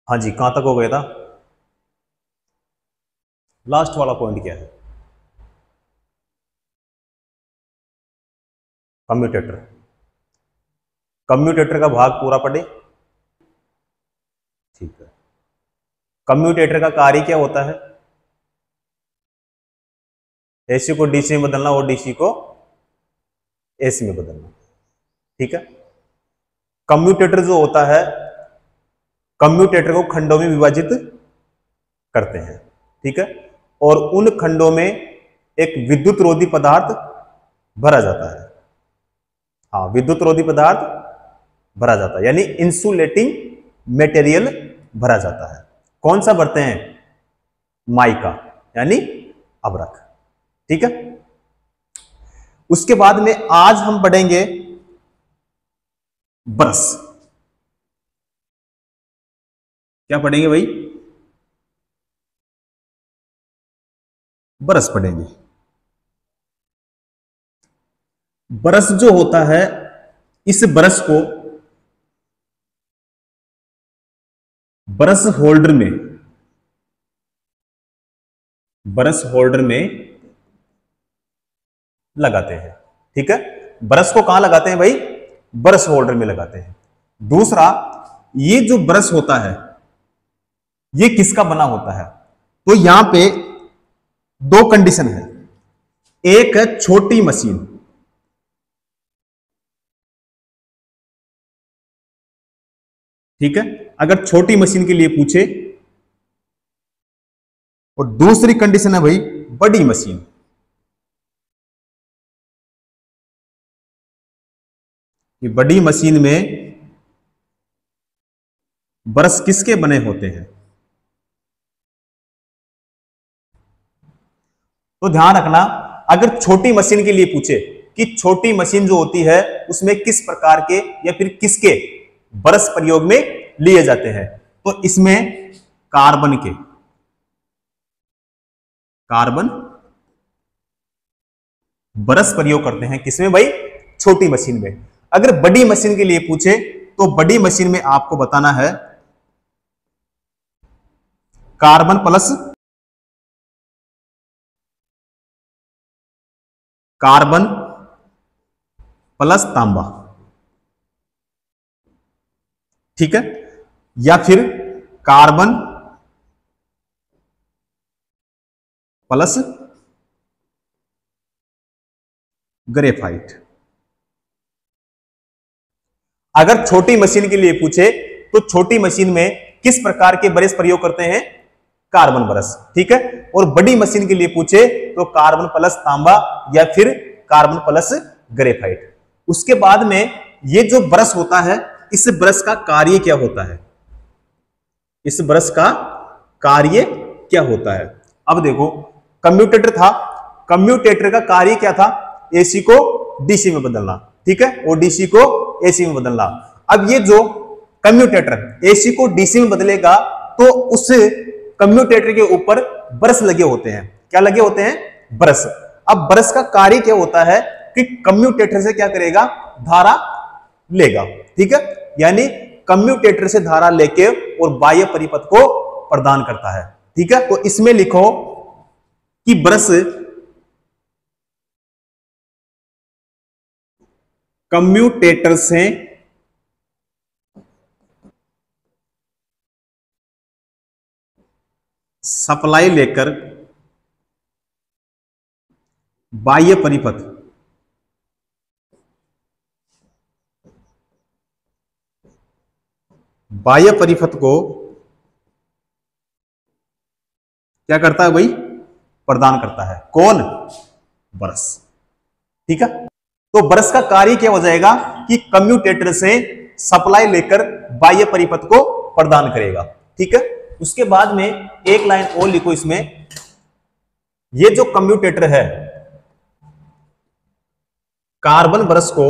हाँ जी, कहां तक हो गया था? लास्ट वाला पॉइंट क्या है? कम्यूटेटर। कम्यूटेटर का भाग पूरा पढ़े। ठीक है। कम्यूटेटर का कार्य क्या होता है? एसी को डीसी में बदलना और डीसी को एसी में बदलना। ठीक है। कम्यूटेटर जो होता है, कम्यूटेटर को खंडों में विभाजित करते हैं। ठीक है। और उन खंडों में एक विद्युत रोधी पदार्थ भरा जाता है। हाँ, विद्युत रोधी पदार्थ भरा जाता है, यानी इंसुलेटिंग मटेरियल भरा जाता है। कौन सा भरते हैं? माइका, यानी अभ्रक। ठीक है। उसके बाद में आज हम पढ़ेंगे ब्रश। क्या पढ़ेंगे भाई? ब्रश पढ़ेंगे। ब्रश जो होता है, इस ब्रश को ब्रश होल्डर में, ब्रश होल्डर में लगाते हैं। ठीक है। ब्रश को कहां लगाते हैं भाई? ब्रश होल्डर में लगाते हैं। दूसरा, ये जो ब्रश होता है ये किसका बना होता है? तो यहां पे दो कंडीशन है। एक है छोटी मशीन, ठीक है, अगर छोटी मशीन के लिए पूछे। और दूसरी कंडीशन है भाई बड़ी मशीन। कि बड़ी मशीन में ब्रश किसके बने होते हैं? तो ध्यान रखना, अगर छोटी मशीन के लिए पूछे कि छोटी मशीन जो होती है उसमें किस प्रकार के या फिर किसके ब्रश प्रयोग में लिए जाते हैं, तो इसमें कार्बन के, कार्बन ब्रश प्रयोग करते हैं। किसमें भाई? छोटी मशीन में। अगर बड़ी मशीन के लिए पूछे तो बड़ी मशीन में आपको बताना है कार्बन प्लस, कार्बन प्लस तांबा। ठीक है। या फिर कार्बन प्लस ग्रेफाइट। अगर छोटी मशीन के लिए पूछे तो छोटी मशीन में किस प्रकार के ब्रश प्रयोग करते हैं? Carbon brush. ठीक है। और बड़ी मशीन के लिए पूछे तो कार्बन प्लस तांबा या फिर कार्बन प्लस ग्रेफाइट। उसके बाद में ये जो ब्रश होता है, इस ब्रश का कार्य क्या होता है? इस ब्रश का कार्य क्या होता है? अब देखो, कम्यूटेटर था, कम्यूटेटर का कार्य क्या था? एसी को डीसी में बदलना। ठीक है। और डीसी को एसी में बदलना। अब ये जो कम्यूटेटर एसी को डीसी में बदलेगा तो उस कम्यूटेटर के ऊपर ब्रश लगे होते हैं। क्या लगे होते हैं? ब्रश। अब ब्रश का कार्य क्या होता है कि कम्यूटेटर से क्या करेगा? धारा लेगा। ठीक है। यानी कम्यूटेटर से धारा लेके और बाह्य परिपथ को प्रदान करता है। ठीक है। तो इसमें लिखो कि ब्रश कम्यूटेटर से सप्लाई लेकर बाह्य परिपथ, बाह्य परिपथ को क्या करता है भाई? प्रदान करता है। कौन? ब्रश। ठीक है। तो ब्रश का कार्य क्या हो जाएगा कि कम्यूटेटर से सप्लाई लेकर बाह्य परिपथ को प्रदान करेगा। ठीक है। उसके बाद में एक लाइन और लिखो इसमें, ये जो कम्यूटेटर है कार्बन ब्रश को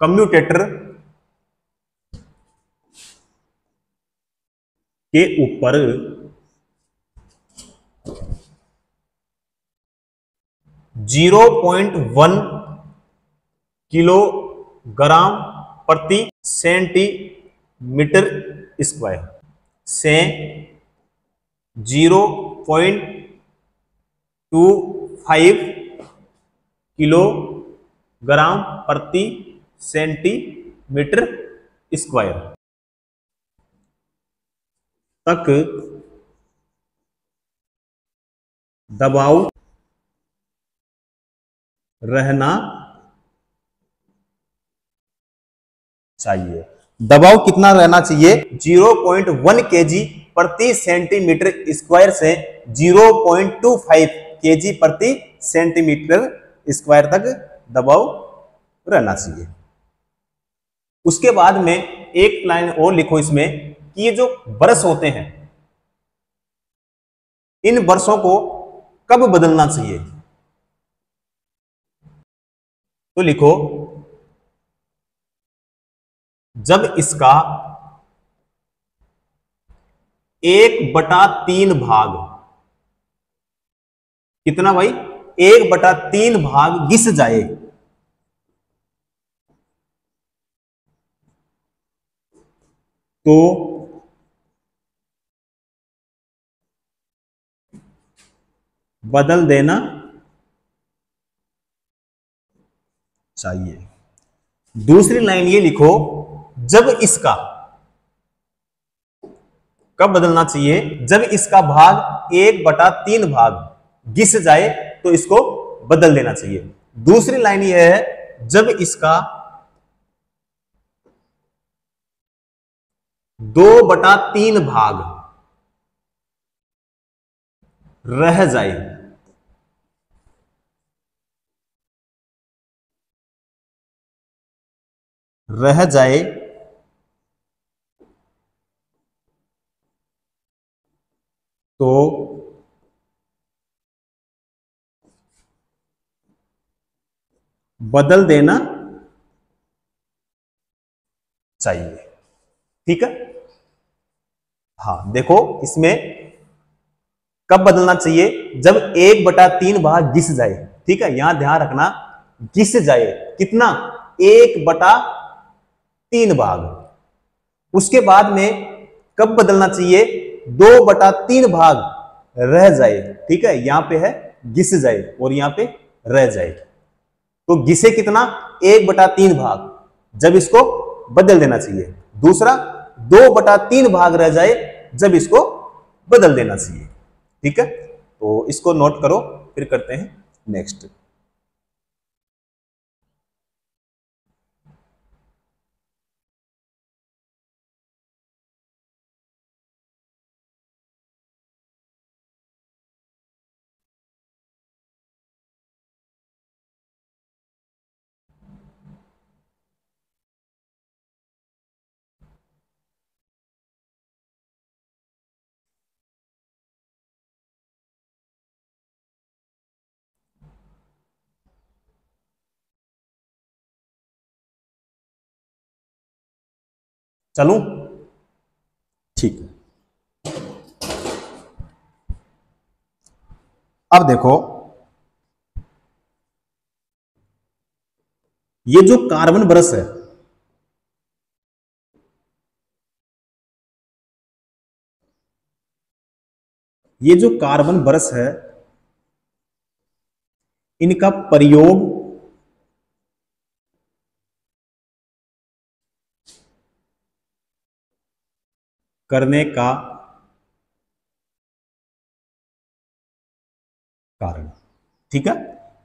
कम्यूटेटर के ऊपर 0.1 किलोग्राम प्रति सेंटीमीटर स्क्वायर से 0.25 किलोग्राम प्रति सेंटीमीटर स्क्वायर तक दबाव रहना चाहिए। दबाव कितना रहना चाहिए? 0.1 केजी प्रति सेंटीमीटर स्क्वायर से 0.25 केजी प्रति सेंटीमीटर स्क्वायर तक दबाव रहना चाहिए। उसके बाद में एक लाइन और लिखो इसमें कि ये जो ब्रश होते हैं, इन ब्रशों को कब बदलना चाहिए? तो लिखो, जब इसका 1/3 भाग, कितना भाई? 1/3 भाग घिस जाए तो बदल देना चाहिए। दूसरी लाइन ये लिखो, जब इसका, कब बदलना चाहिए? जब इसका भाग 1/3 भाग घिस जाए तो इसको बदल देना चाहिए। दूसरी लाइन ये है, जब इसका 2/3 भाग रह जाए तो बदल देना चाहिए। ठीक है? हाँ, देखो इसमें कब बदलना चाहिए? जब 1/3 भाग घिस जाए। ठीक है, यहां ध्यान रखना, घिस जाए कितना? 1/3 भाग। उसके बाद में कब बदलना चाहिए? 2/3 भाग रह जाए। ठीक है, यहां पे है घिस जाए और यहां पे रह जाए। तो घिसे कितना? 1/3 भाग, जब इसको बदल देना चाहिए। दूसरा 2/3 भाग रह जाए जब इसको बदल देना चाहिए। ठीक है, तो इसको नोट करो, फिर करते हैं नेक्स्ट। चलूं? ठीक है, अब देखो, ये जो कार्बन ब्रश है, ये जो कार्बन ब्रश है, इनका प्रयोग करने का कारण। ठीक है,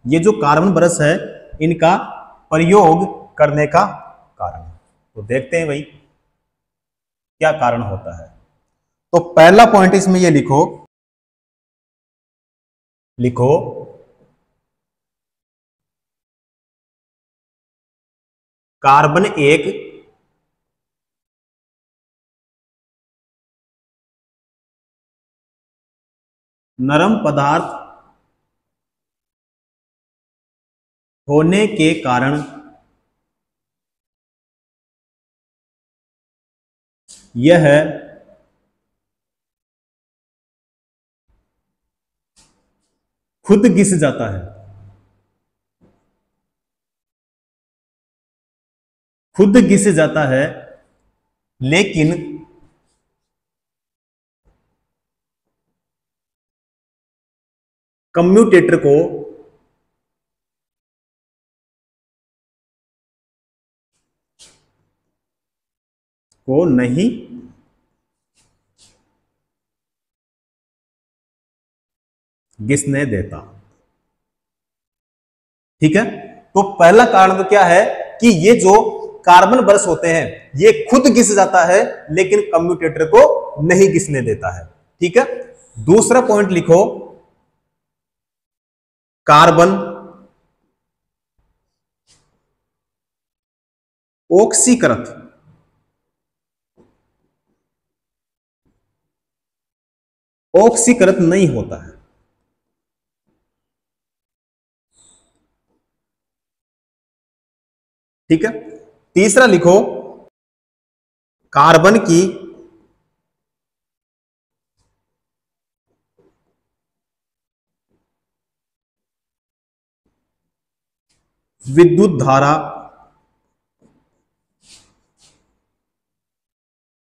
ये जो कार्बन ब्रश है, इनका प्रयोग करने का कारण। तो देखते हैं भाई क्या कारण होता है। तो पहला पॉइंट इसमें ये लिखो, लिखो कार्बन एक नरम पदार्थ होने के कारण यह खुद घिस जाता है। खुद घिस जाता है लेकिन कम्यूटेटर को नहीं घिसने देता। ठीक है, तो पहला कारण तो क्या है कि ये जो कार्बन ब्रश होते हैं ये खुद घिस जाता है लेकिन कम्यूटेटर को नहीं घिसने देता है। ठीक है, दूसरा पॉइंट लिखो, कार्बन ऑक्सीकृत ऑक्सीकृत नहीं होता है। ठीक है, तीसरा लिखो, कार्बन की विद्युत धारा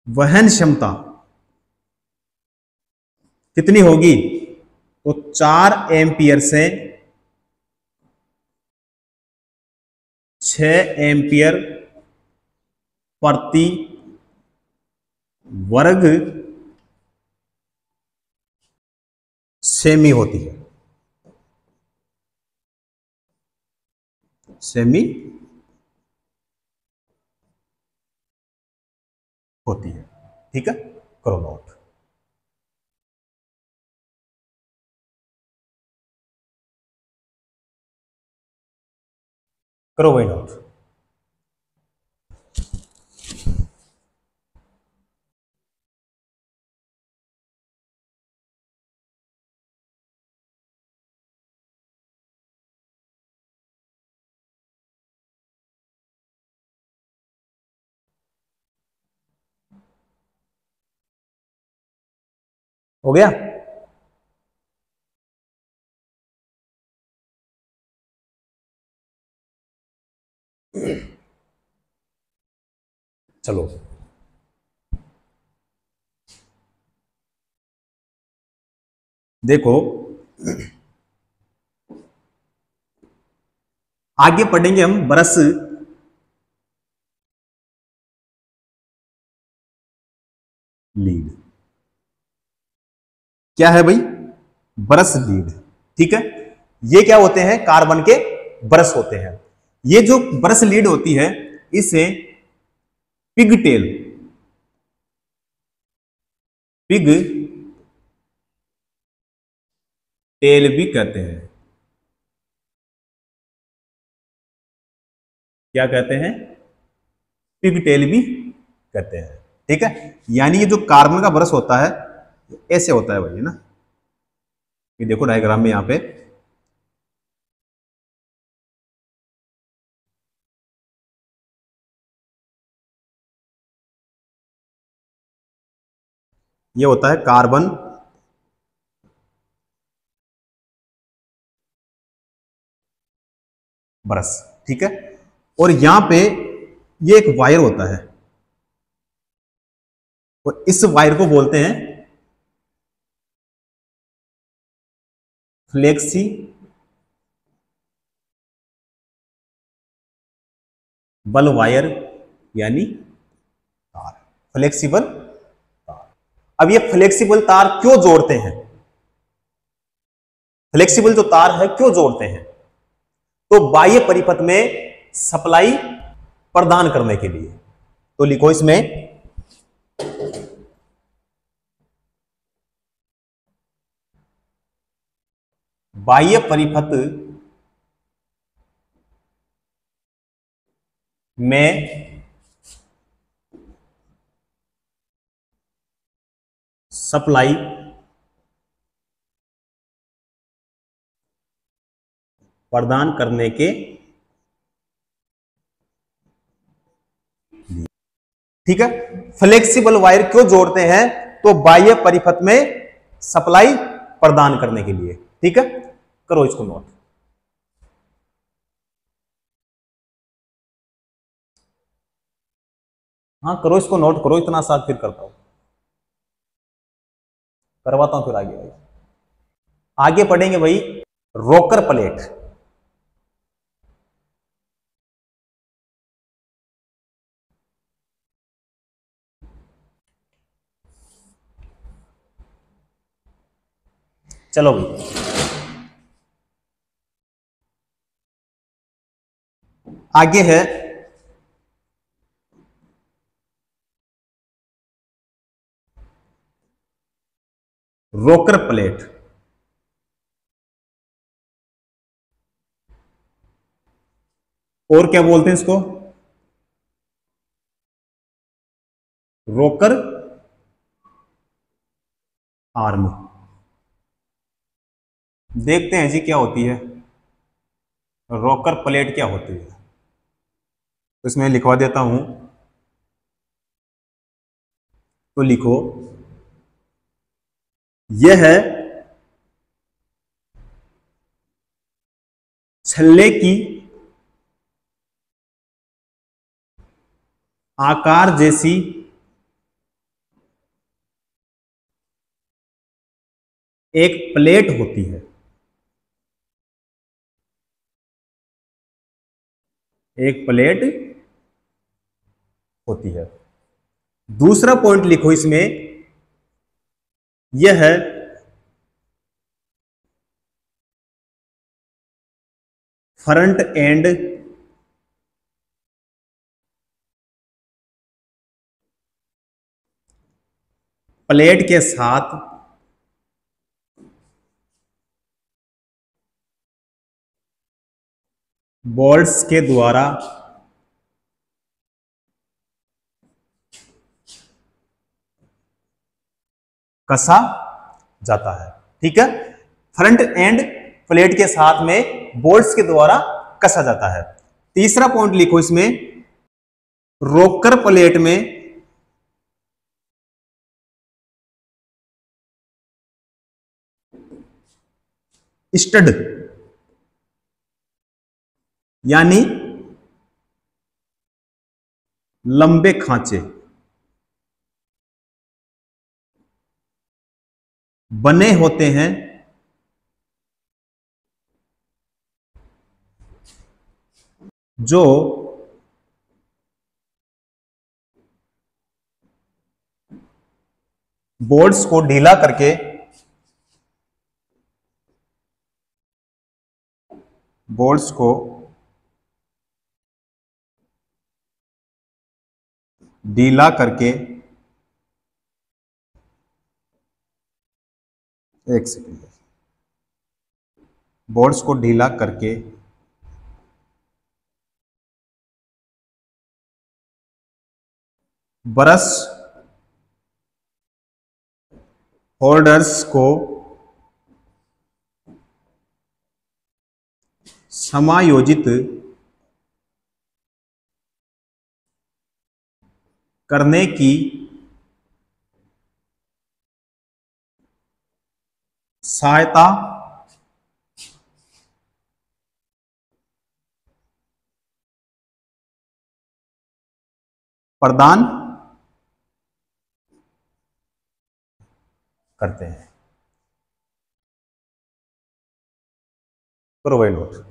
वहन क्षमता कितनी होगी? तो 4 एम्पियर से 6 एम्पियर प्रति वर्ग सेमी होती है। सेमी होती है। ठीक है, करो नोट। करो भाई नोट। हो गया? चलो, देखो आगे पढ़ेंगे हम ब्रश लीड। क्या है भाई? Brush lead. ठीक है, ये क्या होते हैं? कार्बन के ब्रश होते हैं। ये जो ब्रश लीड होती है इसे पिगटेल टेल भी कहते हैं। क्या कहते हैं? पिगटेल भी कहते हैं। ठीक है, यानी ये जो कार्बन का ब्रश होता है ऐसे होता है भाई, है ना? ये देखो डायग्राम में यहां पे ये होता है कार्बन ब्रश। ठीक है, और यहां पे ये एक वायर होता है और इस वायर को बोलते हैं फ्लेक्सिबल वायर यानी तार, फ्लेक्सिबल तार। अब ये फ्लेक्सिबल तार क्यों जोड़ते हैं? फ्लेक्सिबल जो तार है क्यों जोड़ते हैं? तो बाह्य परिपथ में सप्लाई प्रदान करने के लिए। तो लिखो इसमें बाह्य परिपथ में सप्लाई प्रदान करने के लिए। ठीक है, फ्लेक्सिबल वायर क्यों जोड़ते हैं? तो बाह्य परिपथ में सप्लाई प्रदान करने के लिए। ठीक है, करो इसको नोट। हाँ करो, इसको नोट करो, इतना साथ फिर करता हूं, करवाता हूं फिर आगे भाई। आगे पढ़ेंगे भाई रोकर प्लेट। चलो भाई आगे है रोकर प्लेट। और क्या बोलते हैं इसको? रोकर आर्म। देखते हैं जी क्या होती है, रोकर प्लेट क्या होती है। तो इसमें लिखवा देता हूं, तो लिखो यह है छल्ले की आकार जैसी एक प्लेट होती है। एक प्लेट होती है। दूसरा पॉइंट लिखो इसमें, यह है फ्रंट एंड प्लेट के साथ बोल्ट्स के द्वारा कसा जाता है। ठीक है, फ्रंट एंड प्लेट के साथ में बोल्ट्स के द्वारा कसा जाता है। तीसरा पॉइंट लिखो इसमें, रोकर प्लेट में स्टड यानी लंबे खांचे बने होते हैं, जो बोल्ट्स को ढीला करके बोल्ट्स को ढीला करके, एक सेकेंड, बोल्ट्स को ढीला करके ब्रश होल्डर्स को समायोजित करने की सहायता प्रदान करते हैं। करो भाई नोट।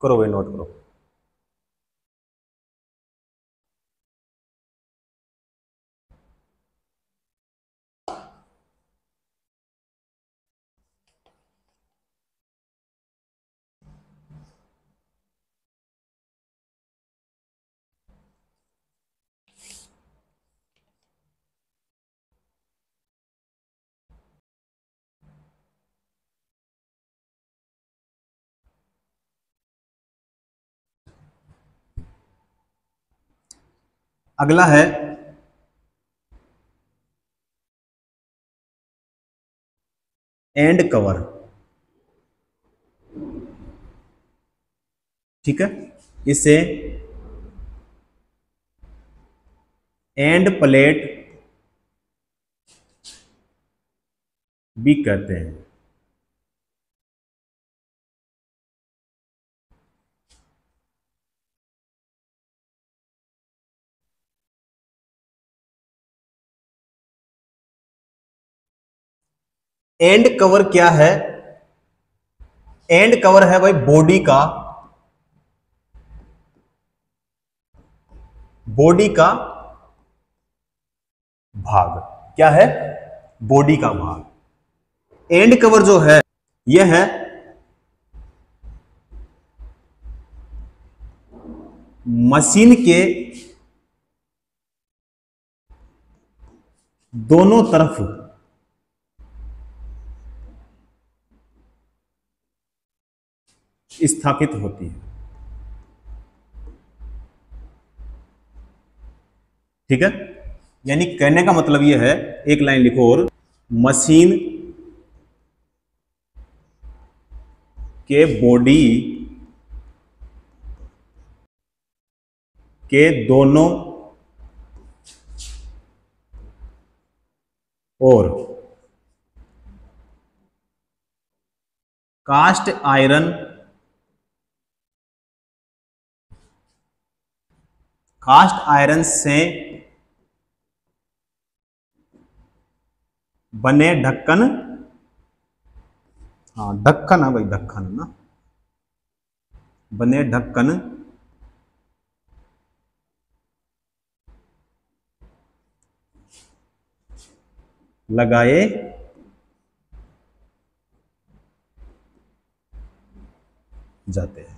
करो भाई नोट करो। अगला है एंड कवर। ठीक है, इसे एंड प्लेट भी कहते हैं। एंड कवर क्या है? एंड कवर है भाई बॉडी का भाग। क्या है? बॉडी का भाग। एंड कवर जो है यह है मशीन के दोनों तरफ स्थापित होती है। ठीक है, यानी कहने का मतलब यह है, एक लाइन लिखो और, मशीन के बॉडी के दोनों और कास्ट आयरन से बने ढक्कन, हाँ ढक्कन है भाई, ढक्कन ना, बने ढक्कन लगाए जाते हैं।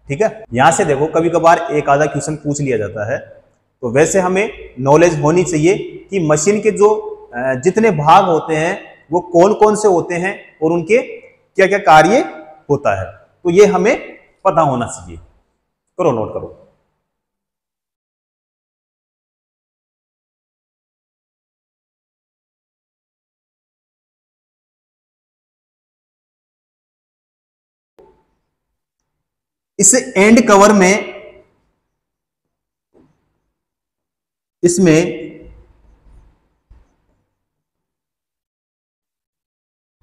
ठीक है, यहां से देखो कभी कभार एक आधा क्वेश्चन पूछ लिया जाता है, तो वैसे हमें नॉलेज होनी चाहिए कि मशीन के जो जितने भाग होते हैं वो कौन कौन से होते हैं और उनके क्या क्या कार्य होता है, तो ये हमें पता होना चाहिए। करो, नोट करो। इस एंड कवर में इसमें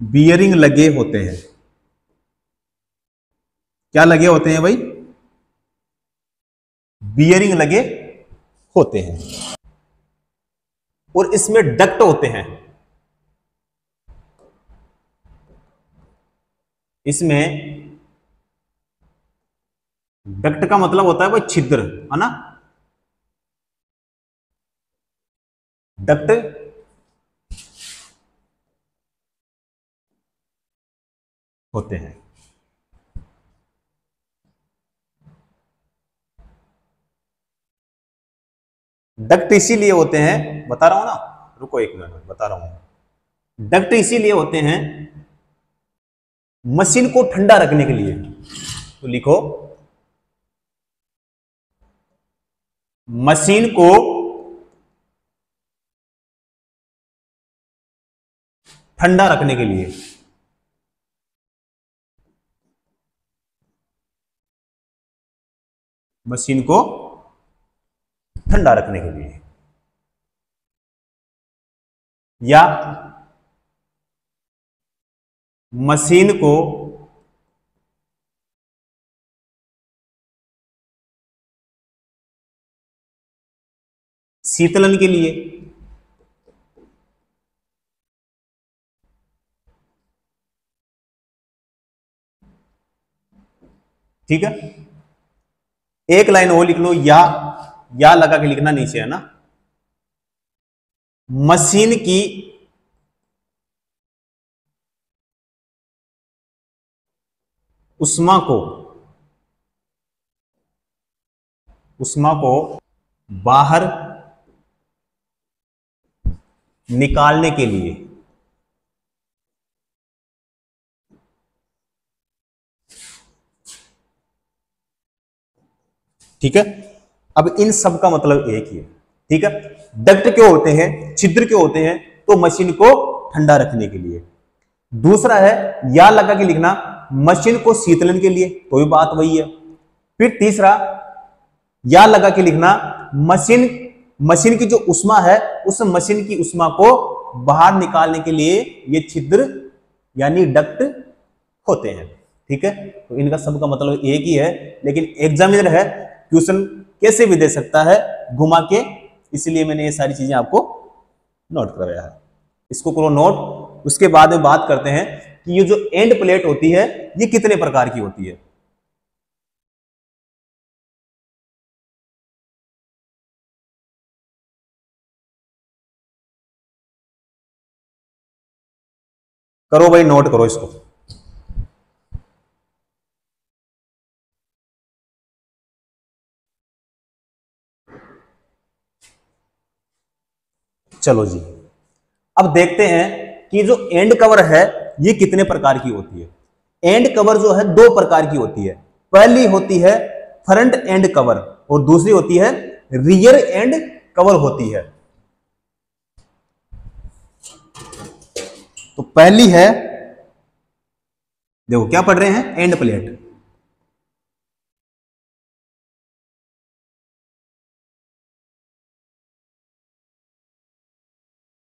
बियरिंग लगे होते हैं। क्या लगे होते हैं भाई? बियरिंग लगे होते हैं। और इसमें डक्ट होते हैं। इसमें डक्ट का मतलब होता है भाई छिद्र, है ना? डक्ट होते हैं। डक्ट इसीलिए होते हैं, बता रहा हूं ना, रुको एक मिनट, बता रहा हूं। डक्ट इसीलिए होते हैं मशीन को ठंडा रखने के लिए। तो लिखो, मशीन को ठंडा रखने के लिए। मशीन को ठंडा रखने के लिए, या मशीन को शीतलन के लिए। ठीक है, एक लाइन और लिख लो, या लगा के लिखना नीचे, है ना? मशीन की उष्मा को बाहर निकालने के लिए। ठीक है, अब इन सब का मतलब एक ही है। ठीक है, डक्ट क्यों होते हैं, छिद्र क्यों होते हैं? तो मशीन को ठंडा रखने के लिए। दूसरा है, या लगा के लिखना, मशीन को शीतलन के लिए, तो भी बात वही है। फिर तीसरा, या लगा के लिखना, मशीन मशीन की जो उष्मा है उस मशीन की उष्मा को बाहर निकालने के लिए ये छिद्र यानी डक्ट होते हैं। ठीक है, तो इनका सबका मतलब एक ही है, लेकिन एग्जामिनर है क्वेश्चन कैसे भी दे सकता है घुमा के, इसलिए मैंने ये सारी चीजें आपको नोट करवाया है। इसको करो नोट। उसके बाद में बात करते हैं कि ये जो एंड प्लेट होती है ये कितने प्रकार की होती है। करो भाई, नोट करो इसको। चलो जी, अब देखते हैं कि जो एंड कवर है ये कितने प्रकार की होती है। एंड कवर जो है दो प्रकार की होती है। पहली होती है फ्रंट एंड कवर और दूसरी होती है रियर एंड कवर होती है। तो पहली है, देखो क्या पढ़ रहे हैं, एंड प्लेट।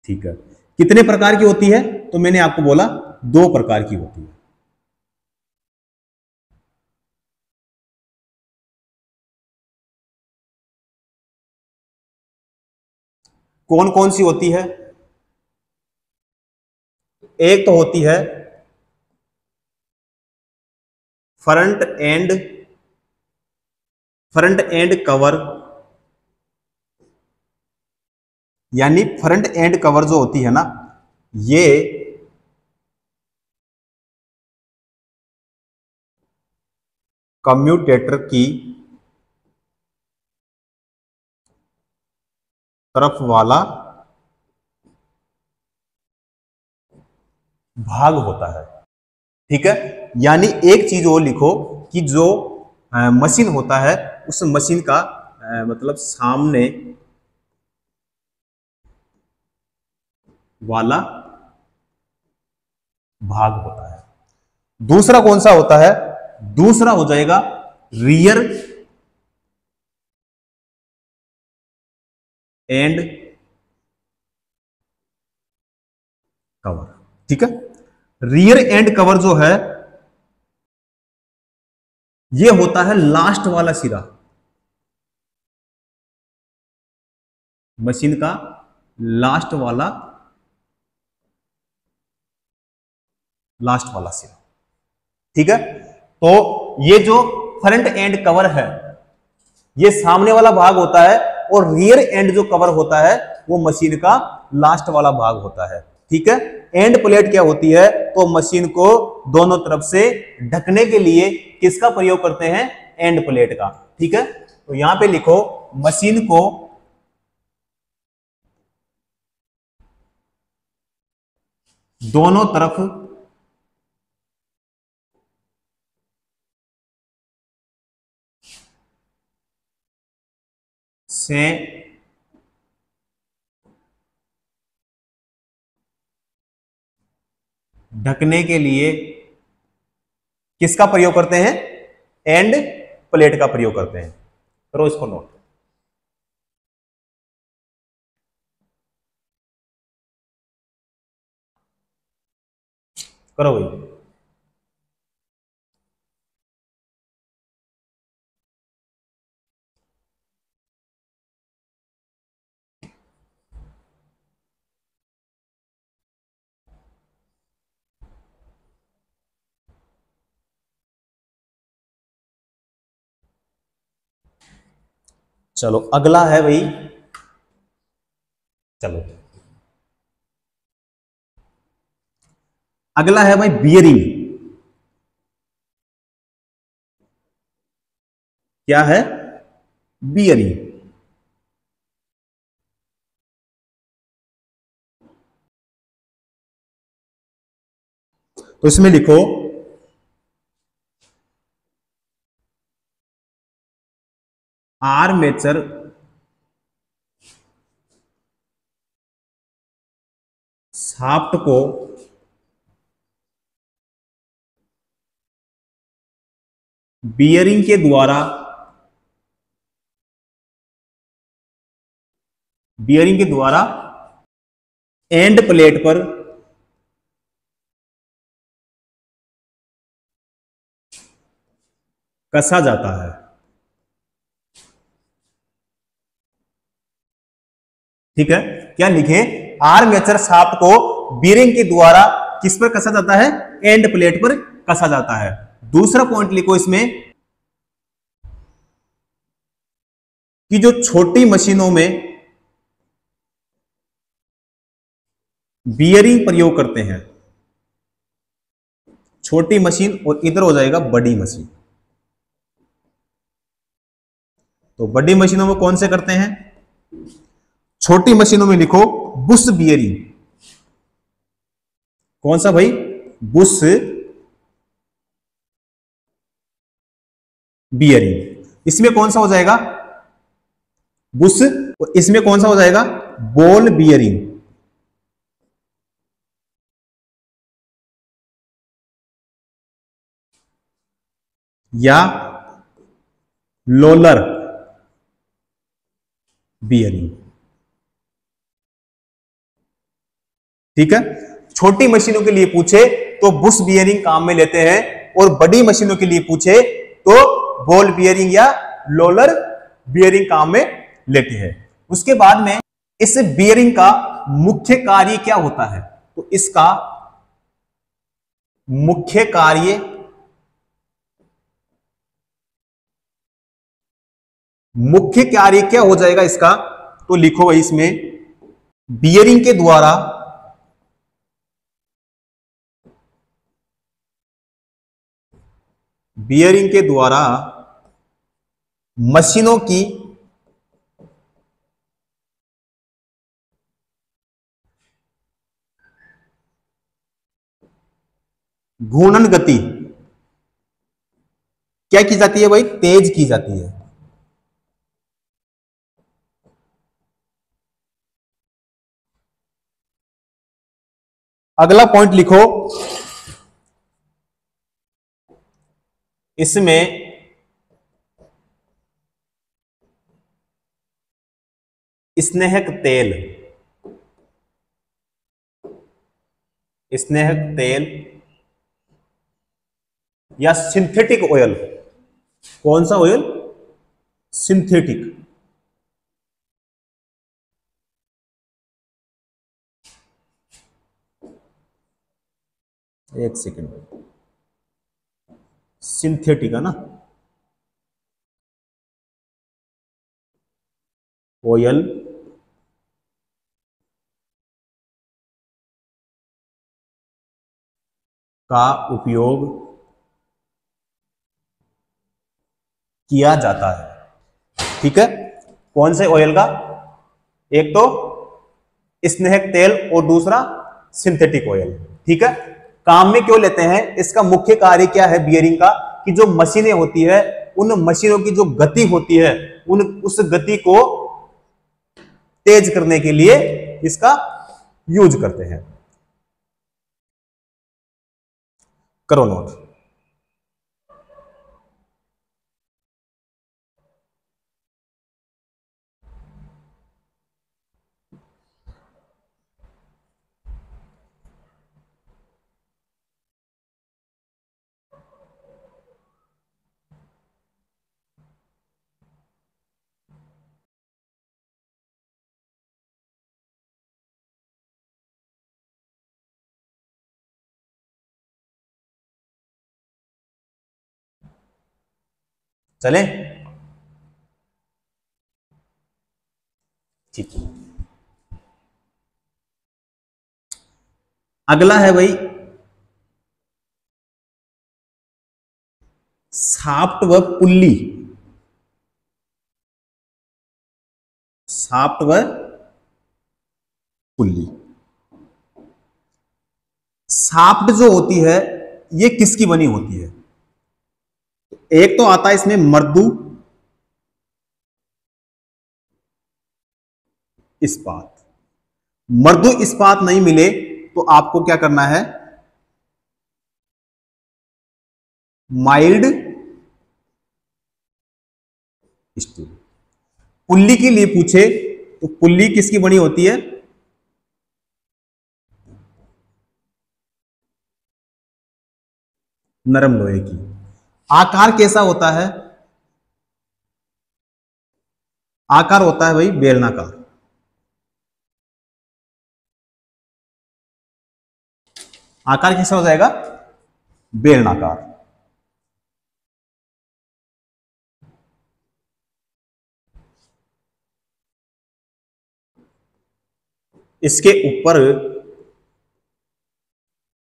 ठीक है, कितने प्रकार की होती है, तो मैंने आपको बोला दो प्रकार की होती है। कौन कौन सी होती है? एक तो होती है फ्रंट एंड कवर, यानी फ्रंट एंड कवर जो होती है ना, ये कम्यूटेटर की तरफ वाला भाग होता है। ठीक है, यानी एक चीज और लिखो कि जो मशीन होता है उस मशीन का मतलब सामने वाला भाग होता है। दूसरा कौन सा होता है? दूसरा हो जाएगा रियर एंड कवर। ठीक है, रियर एंड कवर जो है ये होता है लास्ट वाला सिरा, मशीन का लास्ट वाला सिरा। ठीक है, तो ये जो फ्रंट एंड कवर है ये सामने वाला भाग होता है और रियर एंड जो कवर होता है वो मशीन का लास्ट वाला भाग होता है। ठीक है, एंड प्लेट क्या होती है, तो मशीन को दोनों तरफ से ढकने के लिए किसका प्रयोग करते हैं? एंड प्लेट का। ठीक है, तो यहां पे लिखो मशीन को दोनों तरफ से ढकने के लिए किसका प्रयोग करते हैं? एंड प्लेट का प्रयोग करते हैं। करो इसको नोट। करो भाई। चलो अगला है भाई, चलो अगला है भाई बियरिंग। क्या है? बियरिंग। तो इसमें लिखो आर्मेचर शाफ्ट को बियरिंग के द्वारा बियरिंग के द्वारा एंड प्लेट पर कसा जाता है। ठीक है, क्या लिखे? आर्मेचर शाफ्ट को बियरिंग के द्वारा किस पर कसा जाता है? एंड प्लेट पर कसा जाता है। दूसरा पॉइंट लिखो इसमें कि जो छोटी मशीनों में बियरिंग प्रयोग करते हैं, छोटी मशीन और इधर हो जाएगा बड़ी मशीन। तो बड़ी मशीनों में कौन से करते हैं? छोटी मशीनों में लिखो बुश बियरिंग। कौन सा भाई? Bush bearing. इसमें कौन सा हो जाएगा? बुश। इसमें कौन सा हो जाएगा? Ball bearing. या लोलर बियरिंग। ठीक है, छोटी मशीनों के लिए पूछे तो बुश बियरिंग काम में लेते हैं, और बड़ी मशीनों के लिए पूछे तो बॉल बियरिंग या लोलर बियरिंग काम में लेते हैं। उसके बाद में इस बियरिंग का मुख्य कार्य क्या होता है? तो इसका मुख्य कार्य क्या हो जाएगा इसका? तो लिखो भाई इसमें बियरिंग के द्वारा मशीनों की घूर्णन गति क्या की जाती है भाई? तेज की जाती है। अगला पॉइंट लिखो, इसमें स्नेहक तेल या सिंथेटिक ऑयल। कौन सा ऑयल? सिंथेटिक। एक सेकेंड, सिंथेटिक है ना, ऑयल का उपयोग किया जाता है। ठीक है, कौन से ऑयल का? एक तो स्नेहक तेल और दूसरा सिंथेटिक ऑयल। ठीक है, काम में क्यों लेते हैं? इसका मुख्य कार्य क्या है बियरिंग का? कि जो मशीनें होती है, उन मशीनों की जो गति होती है, उस गति को तेज करने के लिए इसका यूज करते हैं। करो नोट। चले? ठीक है, अगला है भाई शाफ्ट व पुल्ली। शाफ्ट व पुल्ली। शाफ्ट जो होती है ये किसकी बनी होती है? एक तो आता है इसमें मृदु इस्पात। मृदु इस्पात नहीं मिले तो आपको क्या करना है? Mild steel. पुल्ली के लिए पूछे तो पुल्ली किसकी बनी होती है? नरम लोहे की। आकार कैसा होता है? आकार होता है भाई बेलनाकार। आकार कैसा हो जाएगा? बेलनाकार। इसके ऊपर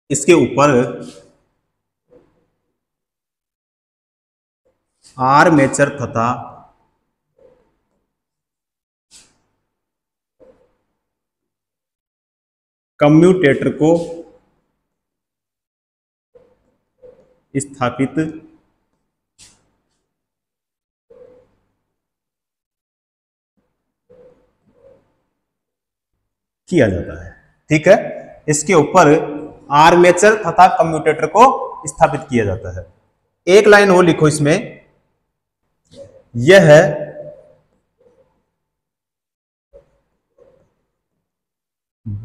इसके ऊपर आर्मेचर तथा कम्यूटेटर को स्थापित किया जाता है। ठीक है, इसके ऊपर आर्मेचर तथा कम्यूटेटर को स्थापित किया जाता है। एक लाइन और लिखो इसमें, यह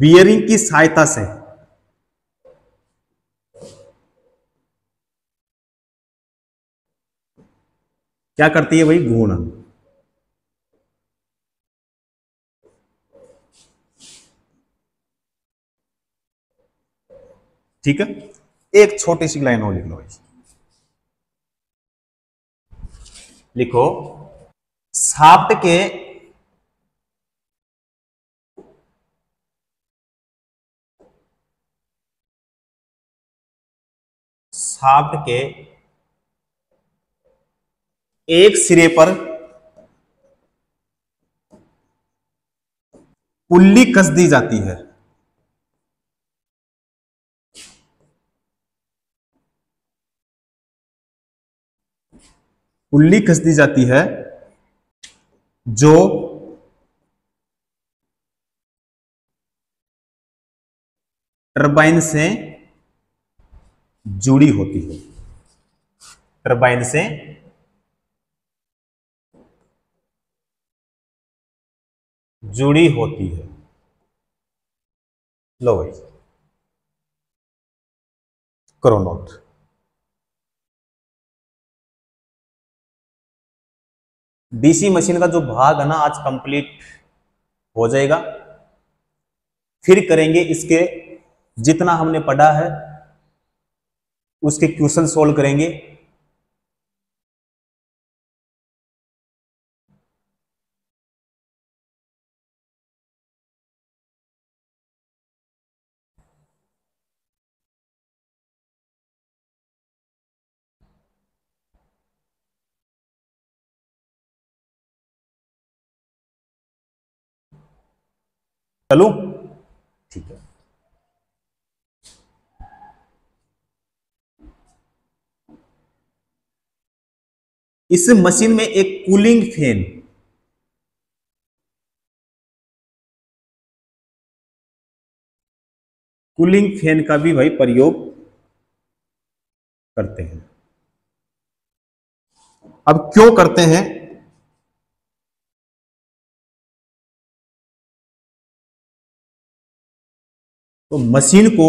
बियरिंग की सहायता से क्या करती है भाई? घूर्णन। ठीक है, एक छोटी सी लाइन और लिख लो भाई। लिखो, शाफ्ट के शाफ्ट के एक सिरे पर पुल्ली कस दी जाती है। पुल्ली कस दी जाती है जो टरबाइन से जुड़ी होती है। टरबाइन से जुड़ी होती है। लो भाई, करो नोट। डीसी मशीन का जो भाग है ना आज कंप्लीट हो जाएगा। फिर करेंगे इसके जितना हमने पढ़ा है उसके क्वेश्चन सोल्व करेंगे। चलो ठीक है। इस मशीन में एक कूलिंग फैन का भी भाई प्रयोग करते हैं। अब क्यों करते हैं? तो मशीन को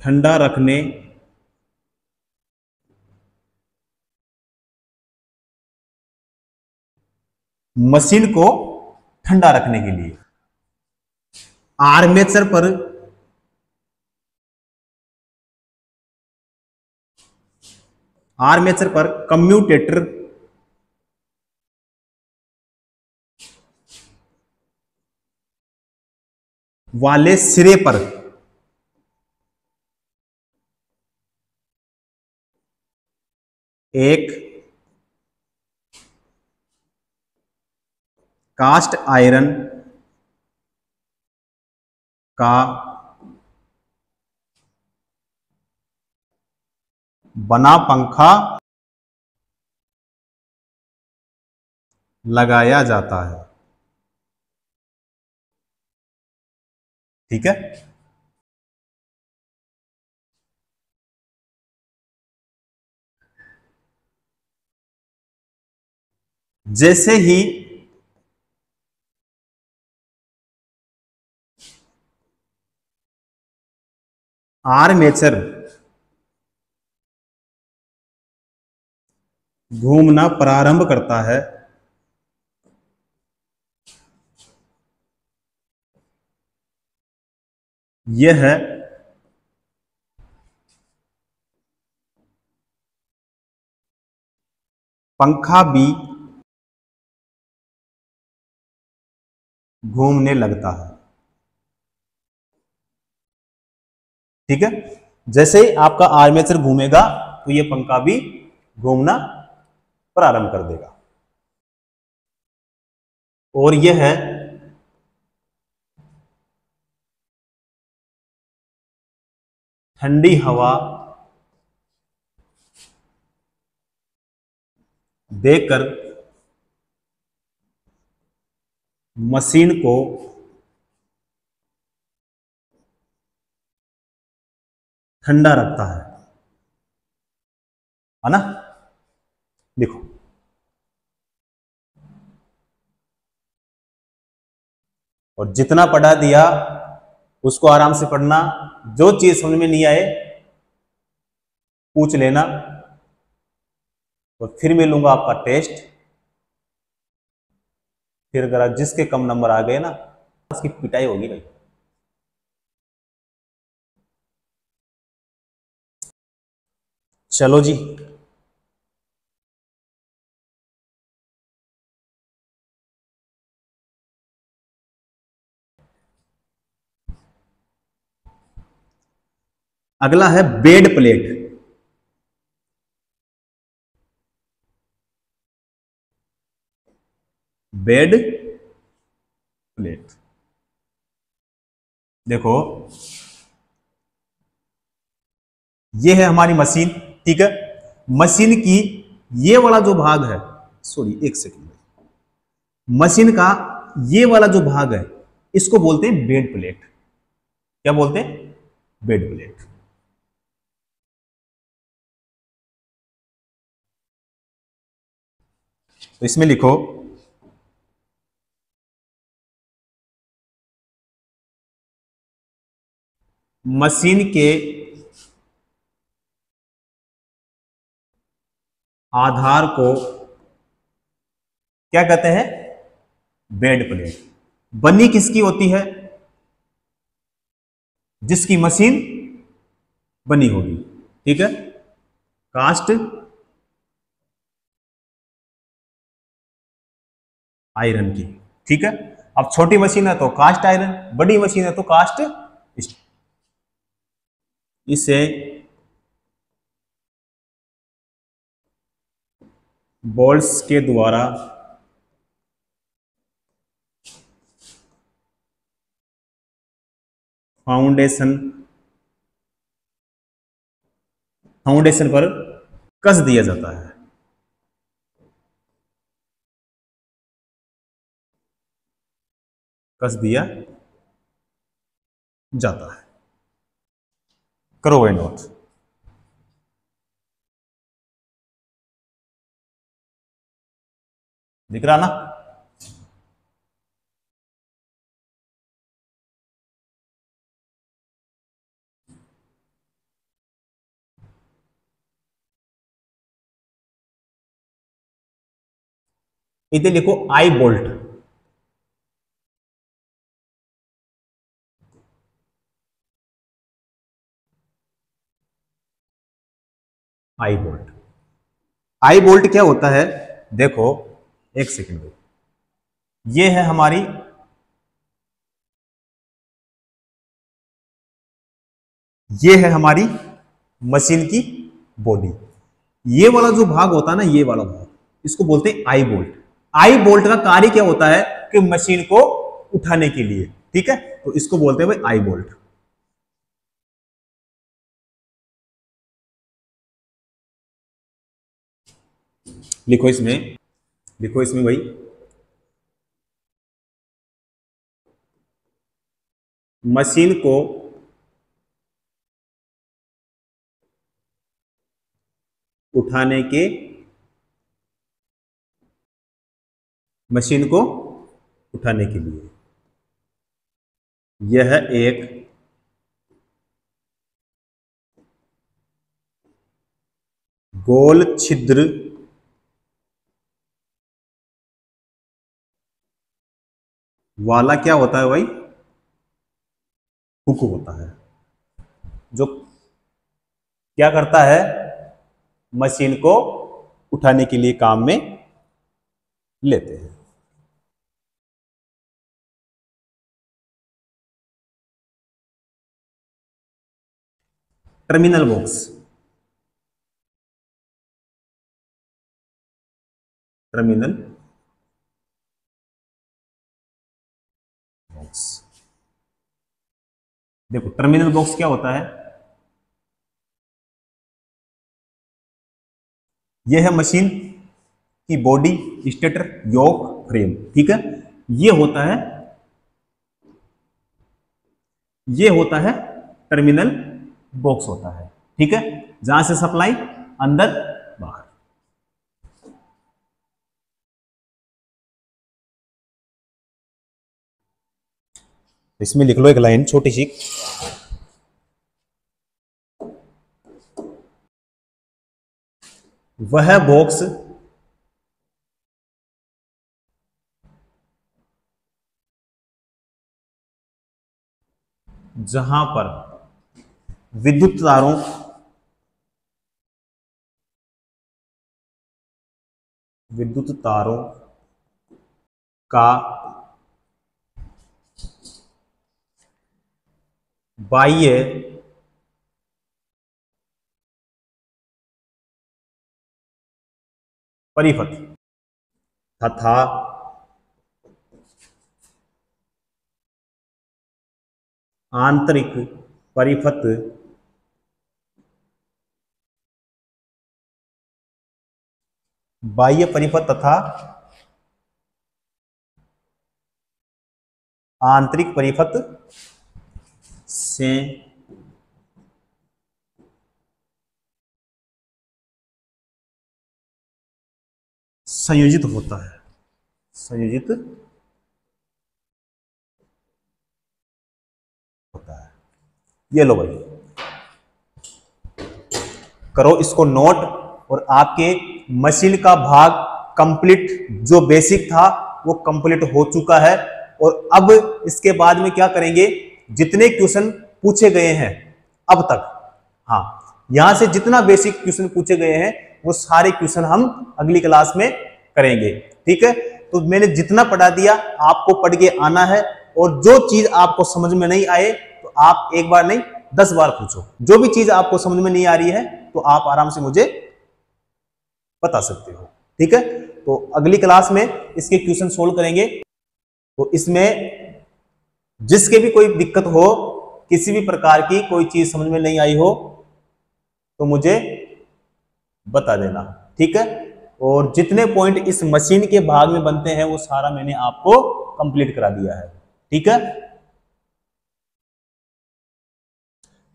ठंडा रखने मशीन को ठंडा रखने के लिए आर्मेचर पर कम्यूटेटर वाले सिरे पर एक कास्ट आयरन का बना पंखा लगाया जाता है। ठीक है। जैसे ही आर्मेचर घूमना प्रारंभ करता है, यह पंखा भी घूमने लगता है। ठीक है, जैसे ही आपका आर्मेचर घूमेगा तो यह पंखा भी घूमना प्रारंभ कर देगा। और यह है ठंडी हवा देकर मशीन को ठंडा रखता है ना। देखो, और जितना पढ़ा दिया उसको आराम से पढ़ना, जो चीज समझ में नहीं आए पूछ लेना, और फिर मिलूंगा आपका टेस्ट। फिर अगर जिसके कम नंबर आ गए ना, उसकी पिटाई होगी भाई। चलो जी, अगला है बेड प्लेट। बेड प्लेट, देखो ये है हमारी मशीन। ठीक है, मशीन की ये वाला जो भाग है, सॉरी एक सेकंड, मशीन का ये वाला जो भाग है इसको बोलते हैं बेड प्लेट। क्या बोलते हैं? Bed plate. तो इसमें लिखो मशीन के आधार को क्या कहते हैं? Bed plate. बनी किसकी होती है? जिसकी मशीन बनी होगी। ठीक है, कास्ट आयरन की। ठीक है, अब छोटी मशीन है तो कास्ट आयरन, बड़ी मशीन है तो कास्ट स्टील। इसे बोल्ट्स के द्वारा फाउंडेशन पर कस दिया जाता है। कस दिया जाता है। करो भाई नोट। दिख रहा ना? इधर लिखो आई बोल्ट। आई बोल्ट, आई बोल्ट क्या होता है? देखो एक सेकंड, ये है हमारी मशीन की बॉडी। ये वाला जो भाग होता है ना, ये वाला भाग, इसको बोलते हैं आई बोल्ट। आई बोल्ट का कार्य क्या होता है कि मशीन को उठाने के लिए। ठीक है, तो इसको बोलते हैं भाई आई बोल्ट। लिखो इसमें, लिखो इसमें भाई, मशीन को उठाने के मशीन को उठाने के लिए। यह एक गोल छिद्र वाला क्या होता है भाई, हुक होता है, जो क्या करता है, मशीन को उठाने के लिए काम में लेते हैं। टर्मिनल बॉक्स, टर्मिनल बॉक्स, देखो टर्मिनल बॉक्स क्या होता है, यह है मशीन की बॉडी, स्टेटर, योक, फ्रेम, ठीक है। ये होता है टर्मिनल बॉक्स होता है, ठीक है, जहां से सप्लाई अंदर बाहर। इसमें लिख लो एक लाइन छोटी सी, वह बॉक्स जहां पर विद्युत तारों का बाह्य परिपथ तथा आंतरिक परिपथ बाह्य परिपथ तथा आंतरिक परिपथ से संयोजित होता है, संयोजित होता है। ये लो भाई, करो इसको नोट। और आपके मशीन का भाग कंप्लीट, जो बेसिक था वो कंप्लीट हो चुका है। और अब इसके बाद में क्या करेंगे, जितने क्वेश्चन पूछे गए हैं अब तक, हाँ, यहां से जितना बेसिक क्वेश्चन पूछे गए हैं वो सारे क्वेश्चन हम अगली क्लास में करेंगे, ठीक है। तो मैंने जितना पढ़ा दिया आपको पढ़ के आना है, और जो चीज आपको समझ में नहीं आए तो आप एक बार नहीं 10 बार पूछो। जो भी चीज आपको समझ में नहीं आ रही है तो आप आराम से मुझे बता सकते हो, ठीक है। तो अगली क्लास में इसके क्वेश्चन सोल्व करेंगे। तो इसमें जिसके भी कोई दिक्कत हो, किसी भी प्रकार की कोई चीज समझ में नहीं आई हो तो मुझे बता देना, ठीक है। और जितने पॉइंट इस मशीन के भाग में बनते हैं वो सारा मैंने आपको कंप्लीट करा दिया है, ठीक है।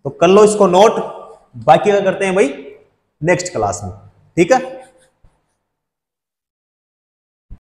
तो कर लो इसको नोट, बाकी क्या करते हैं भाई नेक्स्ट क्लास में, ठीक है।